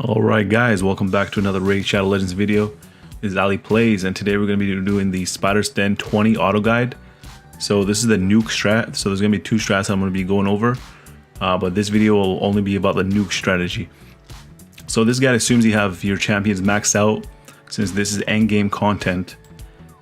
Alright guys, welcome back to another Raid Shadow Legends video. This is Ali Plays, and today we're going to be doing the Spider's Den 20 auto guide. So this is the nuke strat, so there's going to be two strats I'm going to be going over. But this video will only be about the nuke strategy. So this guide assumes you have your champions maxed out, since this is endgame content.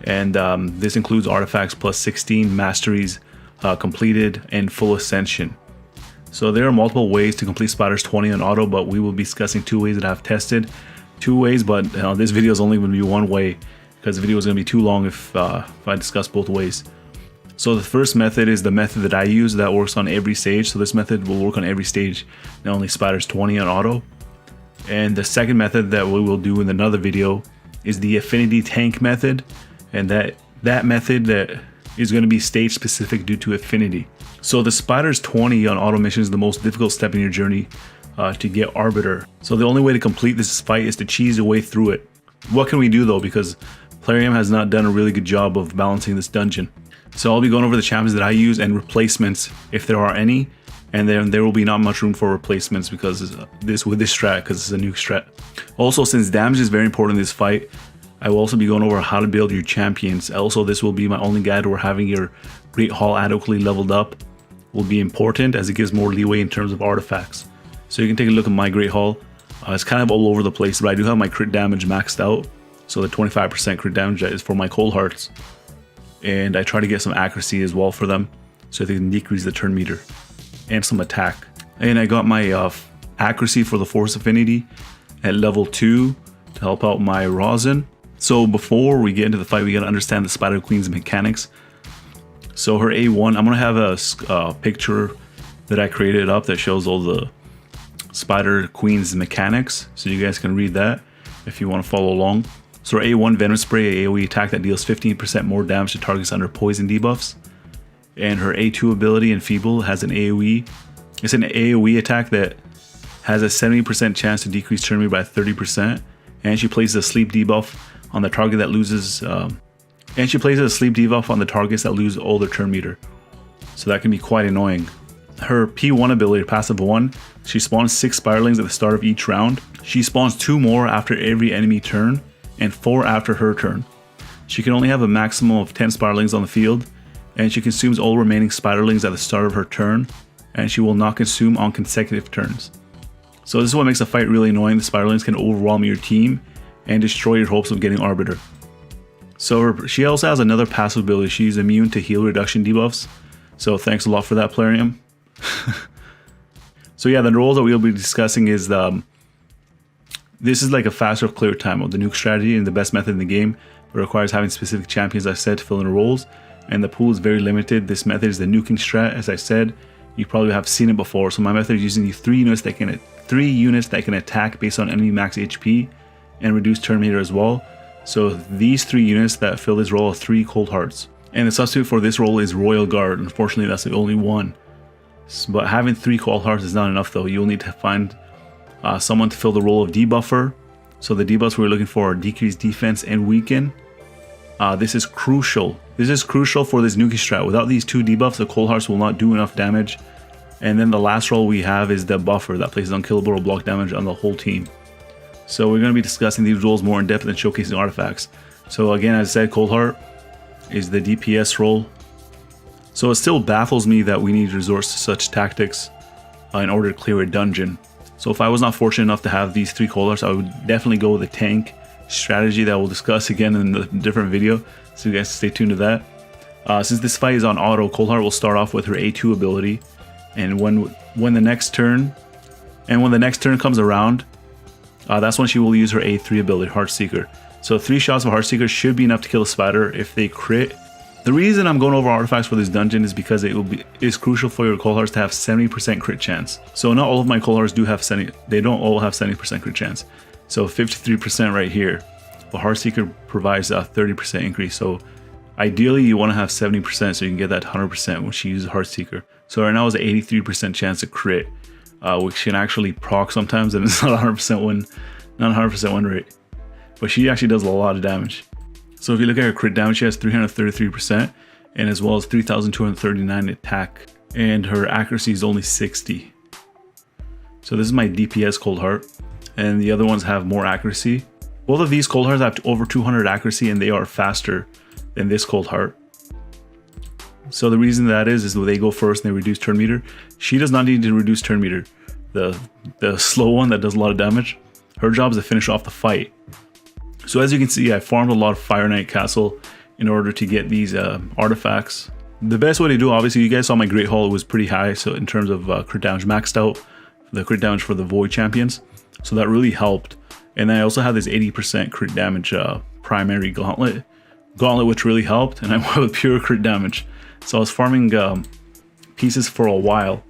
And this includes artifacts plus 16 masteries completed and full ascension. So there are multiple ways to complete Spider's 20 on auto, but we will be discussing two ways that I've tested. Two ways, but this video is only going to be one way because the video is going to be too long if I discuss both ways. So the first method is the method that I use that works on every stage. So this method will work on every stage, not only Spider's 20 on auto. And the second method that we will do in another video is the affinity tank method, and that method that is going to be stage specific due to affinity. So the Spider's 20 on auto mission is the most difficult step in your journey to get Arbiter. So the only way to complete this fight is to cheese your way through it. What can we do though? Because Plarium has not done a really good job of balancing this dungeon. So I'll be going over the champions that I use and replacements if there are any. And then there will be not much room for replacements because with this strat, because it's a nuke strat. Also, since damage is very important in this fight, I will also be going over how to build your champions. Also, this will be my only guide where having your Great Hall adequately leveled up will be important, as it gives more leeway in terms of artifacts. So you can take a look at my Great Hall. It's kind of all over the place, but I do have my crit damage maxed out. So the 25% crit damage is for my cold hearts. And I try to get some accuracy as well for them, so they can decrease the turn meter. And some attack. And I got my accuracy for the Force Affinity at level 2 to help out my Rosin. So before we get into the fight, we gotta understand the Spider Queen's mechanics. So her A1, I'm gonna have a picture that I created up that shows all the Spider Queen's mechanics, so you guys can read that if you want to follow along. So her A1 Venom Spray, AoE attack that deals 15% more damage to targets under poison debuffs. And her A2 ability, Enfeeble, has an AoE. It's an AoE attack that has a 70% chance to decrease turn meter by 30%. And she places a sleep debuff on the target that loses on the targets that lose all their turn meter. So that can be quite annoying. Her P1 ability, passive 1, she spawns 6 Spiderlings at the start of each round. She spawns 2 more after every enemy turn, and 4 after her turn. She can only have a maximum of 10 Spiderlings on the field, and she consumes all remaining Spiderlings at the start of her turn, and she will not consume on consecutive turns. So this is what makes the fight really annoying. The Spiderlings can overwhelm your team and destroy your hopes of getting Arbiter. So she also has another passive ability. She's immune to heal reduction debuffs. So thanks a lot for that, Plarium. So yeah, the roles that we'll be discussing is this is like a faster clear time of the nuke strategy and the best method in the game. It requires having specific champions, as I said, to fill in the roles, and the pool is very limited. This method is the nuking strat, as I said. You probably have seen it before. So my method is using the 3 units that can attack based on enemy max HP and reduce turn meter as well. So these 3 units that fill this role are 3 cold hearts. And the substitute for this role is Royal Guard. Unfortunately, that's the only one. But having 3 cold hearts is not enough though. You'll need to find someone to fill the role of debuffer. So the debuffs we're looking for are decrease defense and weaken. This is crucial. This is crucial for this nuking strat. Without these 2 debuffs, the cold hearts will not do enough damage. And then the last role we have is the buffer that places unkillable or block damage on the whole team. So we're going to be discussing these roles more in depth and showcasing artifacts. So again, as I said, cold heart is the DPS role. So it still baffles me that we need to resort to such tactics in order to clear a dungeon. So if I was not fortunate enough to have these 3 cold hearts, I would definitely go with the tank strategy that we'll discuss again in a different video. So you guys stay tuned to that. Since this fight is on auto, cold heart will start off with her A2 ability, and when the next turn comes around, that's when she will use her A3 ability, Heartseeker. So 3 shots of Heartseeker should be enough to kill a spider if they crit. The reason I'm going over artifacts for this dungeon is because it's crucial for your cold hearts to have 70% crit chance. So not all of my cold hearts do have they don't all have 70% crit chance. So 53% right here. But Heartseeker provides a 30% increase. So ideally you want to have 70% so you can get that 100% when she uses Heartseeker. So right now it's an 83% chance to crit, which can actually proc sometimes, and it's not 100% win rate. But she actually does a lot of damage. So if you look at her crit damage, she has 333%, and as well as 3,239 attack, and her accuracy is only 60. So this is my DPS cold heart. and the other ones have more accuracy. Both of these cold hearts have over 200 accuracy, and they are faster than this cold heart. So the reason that is they go first and they reduce turn meter. She does not need to reduce turn meter. The slow one that does a lot of damage, her job is to finish off the fight. So as you can see, I farmed a lot of Fire Knight Castle in order to get these artifacts. The best way to do, obviously, you guys saw my Great Hall, it was pretty high. So in terms of crit damage maxed out, the crit damage for the Void champions. So that really helped. And then I also have this 80% crit damage primary gauntlet, which really helped. And I went with pure crit damage. So I was farming pieces for a while.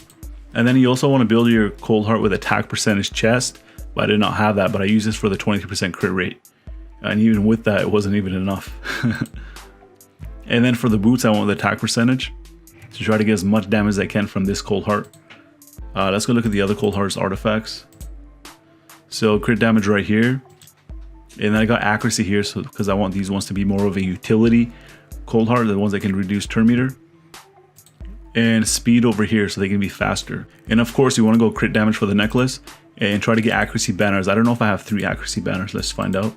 And then you also want to build your cold heart with attack percentage chest, but I did not have that, but I used this for the 23% crit rate. And even with that, it wasn't even enough. And then for the boots, I went with attack percentage to try to get as much damage as I can from this cold heart. Let's go look at the other cold hearts artifacts. So crit damage right here. And then I got accuracy here, so because I want these ones to be more of a utility cold heart, the ones that can reduce turn meter. And speed over here so they can be faster. And of course, you want to go crit damage for the necklace and try to get accuracy banners. I don't know if I have 3 accuracy banners. Let's find out.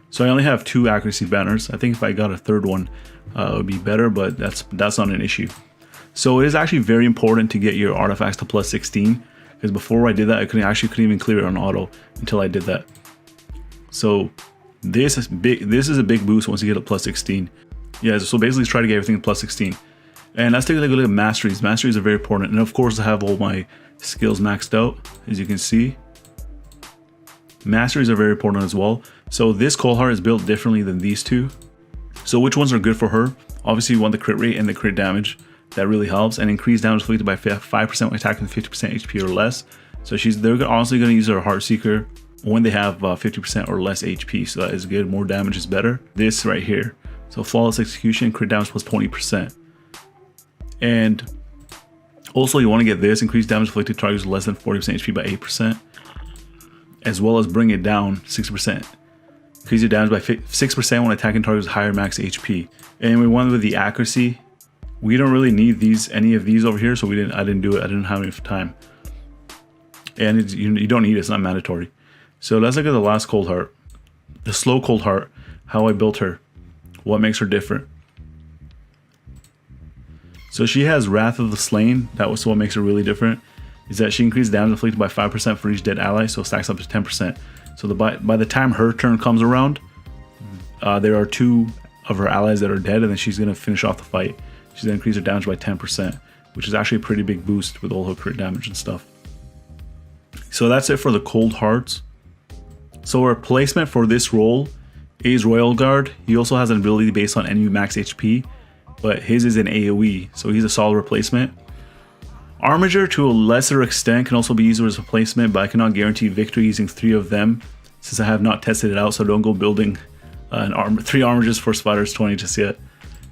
So I only have 2 accuracy banners. I think if I got a 3rd one, it would be better, but that's not an issue. So it is actually very important to get your artifacts to plus 16, because before I did that, I couldn't even clear it on auto until I did that. So this is big. This is a big boost once you get a plus 16. Yeah, so basically try to get everything to plus 16. And let's take a look at masteries. Masteries are very important. And of course, I have all my skills maxed out, as you can see. Masteries are very important as well. So this cold heart is built differently than these two. So which ones are good for her? Obviously, you want the crit rate and the crit damage. That really helps. And increase damage inflicted by 5% when attacking 50% HP or less. So they're honestly going to use her Heart Seeker when they have 50% or less HP. So that is good. More damage is better. This right here. So flawless execution, crit damage plus 20%. And also you want to get this, increase damage inflicted to targets less than 40% HP by 8%. As well as bring it down 6%. Increase your damage by 6% when attacking targets with higher max HP. And we went with the accuracy. We don't really need any of these over here, so I didn't do it. I didn't have enough time. And you don't need it, it's not mandatory. So let's look at the last cold heart. The slow cold heart, how I built her. What makes her different. So she has Wrath of the Slain. That was what makes her really different. Is that she increased damage inflicted by 5% for each dead ally, so it stacks up to 10%. So by the time her turn comes around, there are 2 of her allies that are dead, and then she's going to finish off the fight. She's going to increase her damage by 10%, which is actually a pretty big boost with all her crit damage and stuff. So that's it for the cold hearts. So our replacement for this role is Royal Guard. He also has an ability based on enemy max HP, but his is an AoE, so he's a solid replacement. Armiger, to a lesser extent, can also be used as a replacement, but I cannot guarantee victory using 3 of them since I have not tested it out, so don't go building 3 Armigers for Spiders 20 just yet.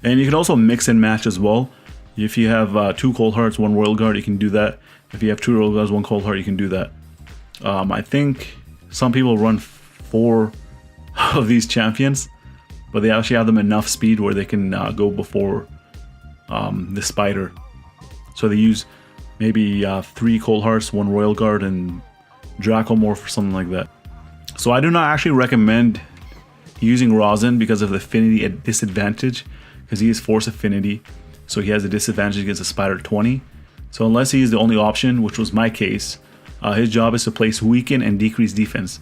And you can also mix and match as well. If you have 2 Cold Hearts, 1 Royal Guard, you can do that. If you have 2 Royal Guards, 1 Cold Heart, you can do that. I think some people run 4 of these champions, but they actually have them enough speed where they can go before the Spider. So they use maybe 3 Cold Hearts, 1 Royal Guard, and Dracomorph or something like that. So I do not actually recommend using Rosin because of the affinity disadvantage, because he is Force Affinity, so he has a disadvantage against a Spider 20. So unless he is the only option, which was my case, his job is to place weaken and decrease defense.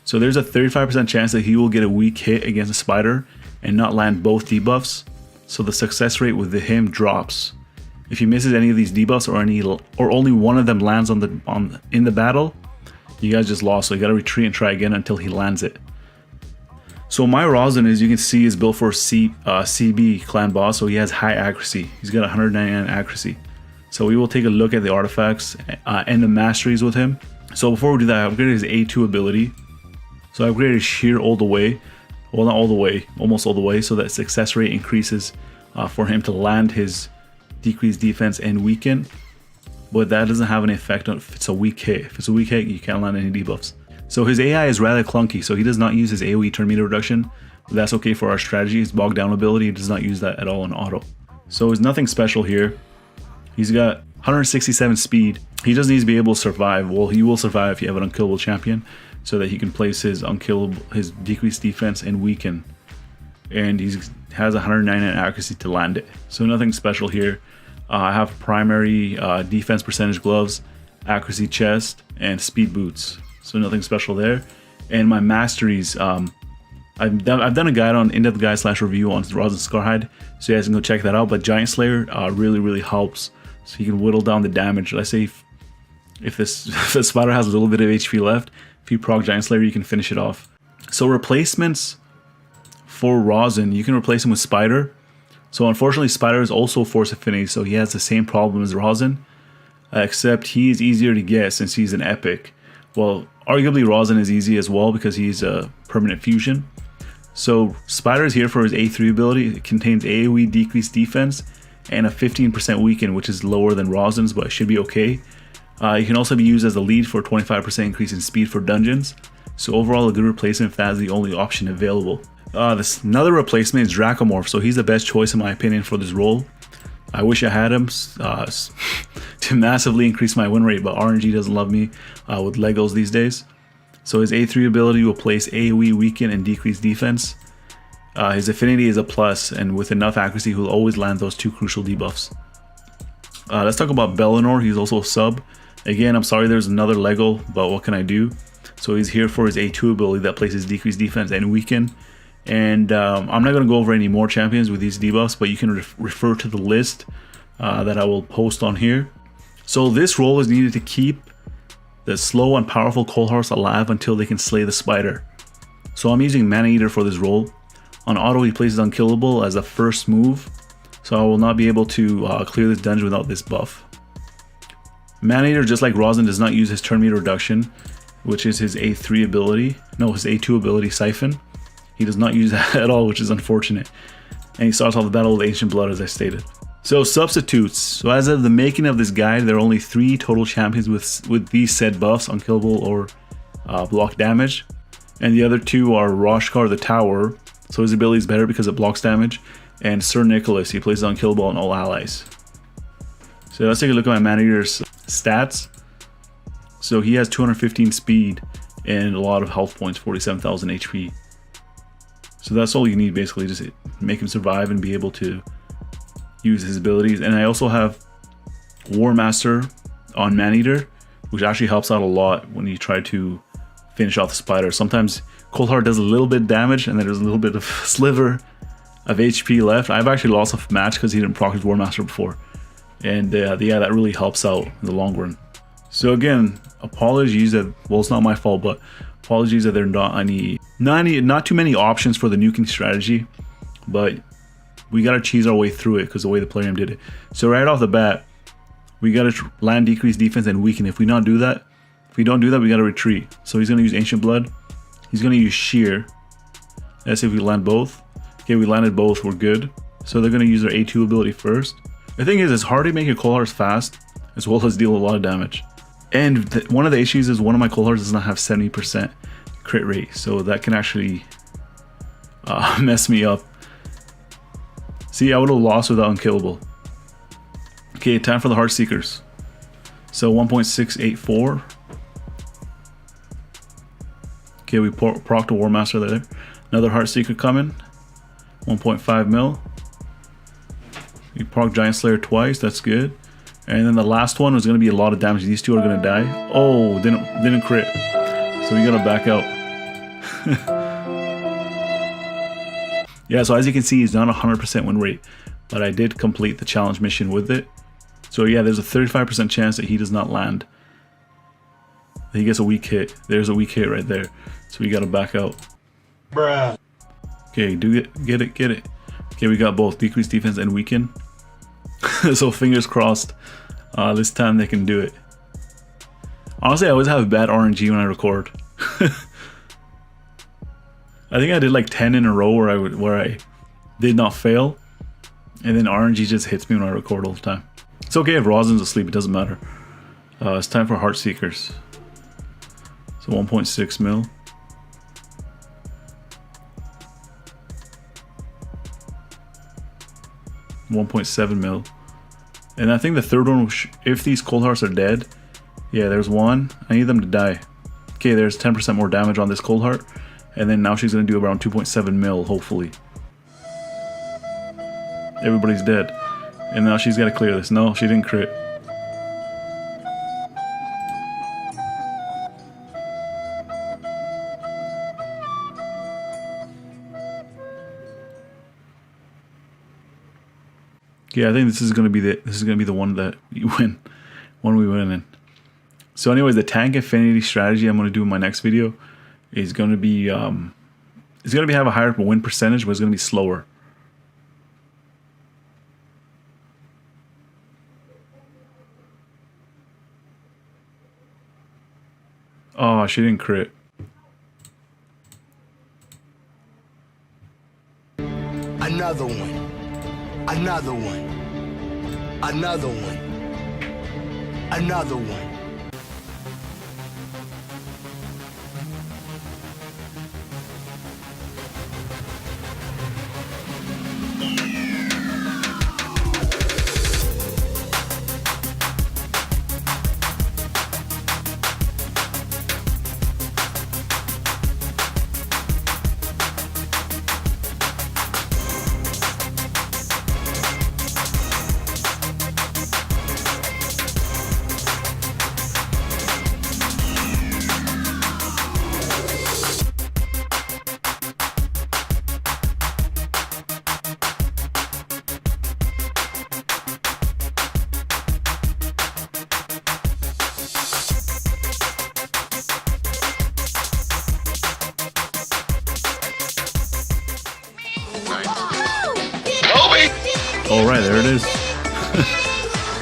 So there's a 35% chance that he will get a weak hit against a Spider and not land both debuffs. So the success rate with him drops. If he misses any of these debuffs or only one of them lands in the battle, you guys just lost. So you gotta retreat and try again until he lands it. So my Rosin, as you can see, is built for CB clan boss, so he has high accuracy. He's got 199 accuracy. So we will take a look at the artifacts and the masteries with him. So before we do that, I upgraded his A2 ability. So I upgraded Sheer all the way. Well, not all the way, almost all the way, so that success rate increases for him to land his decreased defense and weaken. But that doesn't have an effect on if it's a weak hit. If it's a weak hit, you can't land any debuffs. So his AI is rather clunky, so he does not use his AoE turn meter reduction. But that's okay for our strategy. His bog down ability does not use that at all in auto. So there's nothing special here. He's got 167 speed. He just needs to be able to survive. Well, he will survive if you have an unkillable champion, so that he can place his decreased defense and weaken. And he has 199 accuracy to land it. So nothing special here. I have primary defense percentage gloves, accuracy chest, and speed boots. So nothing special there. And my masteries, I've done a guide on in-depth guide / review on Rosin Scarhide, so you guys can go check that out. But Giant Slayer really helps, so you can whittle down the damage. Let's say if the spider has a little bit of HP left, if you proc Giant Slayer, you can finish it off. So replacements for Rosin, you can replace him with Spider. So unfortunately, Spider is also Force Affinity, so he has the same problem as Rosin, except he is easier to get since he's an epic. Well, arguably Rosin is easy as well because he's a permanent fusion. So Spider is here for his A3 ability. It contains AoE decreased defense and a 15% weaken, which is lower than Rosin's, but it should be okay. It can also be used as a lead for a 25% increase in speed for dungeons. So overall, a good replacement if that is the only option available. Another replacement is Dracomorph. So he's the best choice in my opinion for this role. I wish I had him to massively increase my win rate, but RNG doesn't love me with Legos these days. So his A3 ability will place AoE weaken and decrease defense. His affinity is a plus, and with enough accuracy, he'll always land those 2 crucial debuffs. Let's talk about Bellinor. He's also a sub. Again, I'm sorry there's another Lego, but what can I do? So he's here for his A2 ability that places decreased defense and weaken. And I'm not going to go over any more champions with these debuffs, but you can refer to the list that I will post on here. So this role is needed to keep the slow and powerful Cold Hearts alive until they can slay the spider. So I'm using Maneater for this role. On auto, he places Unkillable as a first move, so I will not be able to clear this dungeon without this buff. Maneater, just like Rosin, does not use his turn meter reduction, which is his A3 ability. No, his A2 ability, Siphon. He does not use that at all, which is unfortunate. And he starts off the battle with Ancient Blood, as I stated. So substitutes. So as of the making of this guide, there are only 3 total champions with these said buffs, Unkillable or block damage. And the other 2 are Roshkar the Tower. So his ability is better because it blocks damage. And Sir Nicholas, he places Unkillable on all allies. So let's take a look at my Maneater's stats. So he has 215 speed and a lot of health points, 47,000 HP. So that's all you need basically, just make him survive and be able to use his abilities. And I also have War Master on Maneater, which actually helps out a lot when you try to finish off the spider. Sometimes Cold Heart does a little bit of damage and then there's a little bit of sliver of HP left. I've actually lost a match because he didn't proc his War Master before. And yeah, that really helps out in the long run. So again, apologies that, well, it's not my fault, but apologies that there are not too many options for the nuking strategy, but we gotta cheese our way through it because the way the player did it. So right off the bat, we gotta land decreased defense and weaken. If we don't do that, we gotta retreat. So he's gonna use Ancient Blood. He's gonna use Shear. Let's see if we land both. Okay, we landed both. We're good. So they're gonna use their A2 ability first. The thing is, it's hard to make your Cold Hearts fast as well as deal a lot of damage. And one of the issues is one of my Cold Hearts does not have 70% crit rate, so that can actually mess me up. See, I would have lost without Unkillable. Okay, time for the Heart Seekers. So 1.684. Okay, we procced a War Master there. Another Heart Seeker coming. 1.5 mil. We proc Giant Slayer twice, that's good. And then the last one was going to be a lot of damage. These 2 are going to die. Oh, didn't crit. So we got to back out. Yeah, so as you can see, he's not 100% win rate, but I did complete the challenge mission with it. So yeah, there's a 35% chance that he does not land. He gets a weak hit. There's a weak hit right there. So we got to back out. Bruh. Okay, get it. Okay, we got both decreased defense and weaken. So fingers crossed, this time they can do it. Honestly, I always have bad RNG when I record. I think I did like 10 in a row where I did not fail, and then RNG just hits me when I record all the time. It's okay if Rosin's asleep, it doesn't matter. It's time for Heart Seekers. So 1.6 mil. $1.7 mil. And I think the third one, if these cold hearts are dead, yeah, there's one. I need them to die. Okay, there's 10% more damage on this cold heart. And then now she's going to do around 2.7 mil, hopefully. Everybody's dead. And now she's got to clear this. No, she didn't crit. Yeah, I think this is gonna be the one that you win, one we win in. So, anyways, the tank affinity strategy I'm gonna do in my next video is gonna be it's gonna have a higher win percentage, but it's gonna be slower. Oh, she didn't crit. Another one. Another one. Another one. Another one. Alright, there it is.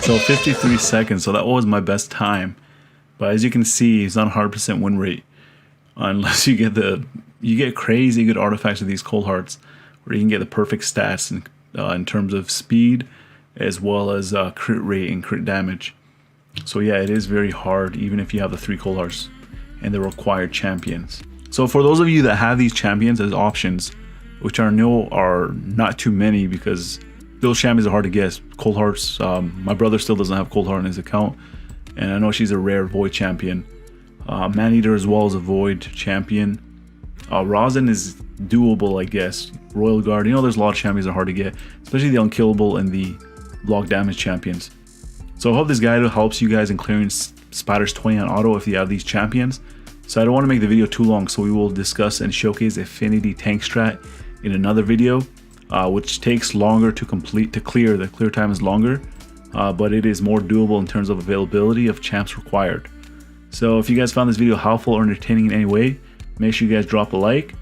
So 53 seconds, so that was my best time. But as you can see, it's not 100% win rate. Unless you get crazy good artifacts with these cold hearts, where you can get the perfect stats in terms of speed, as well as crit rate and crit damage. So yeah, it is very hard, even if you have the 3 cold hearts and the required champions. So for those of you that have these champions as options, which I know are not too many because those champions are hard to guess. Cold hearts, my brother still doesn't have cold heart in his account, and I know she's a rare void champion. Maneater as well as a void champion. Rosin is doable, I guess. Royal Guard, there's a lot of champions that are hard to get, especially the unkillable and the block damage champions. So I hope this guide helps you guys in clearing Spiders 20 on auto if you have these champions. So I don't want to make the video too long, so we will discuss and showcase Affinity Tank Strat in another video, which takes longer to clear. The clear time is longer, but it is more doable in terms of availability of champs required. So if you guys found this video helpful or entertaining in any way, make sure you guys drop a like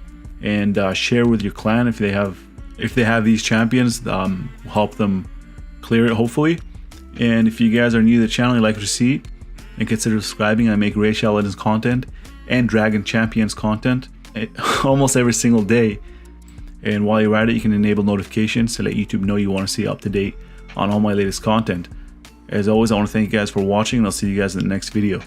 and share with your clan if they have these champions. Help them clear it, hopefully. And if you guys are new to the channel, you like what you see, and consider subscribing. I make Raid Shadow Legends content and Dragon Champions content almost every single day. And while you're at it, you can enable notifications to let YouTube know you want to see up to date on all my latest content. As always, I want to thank you guys for watching, and I'll see you guys in the next video.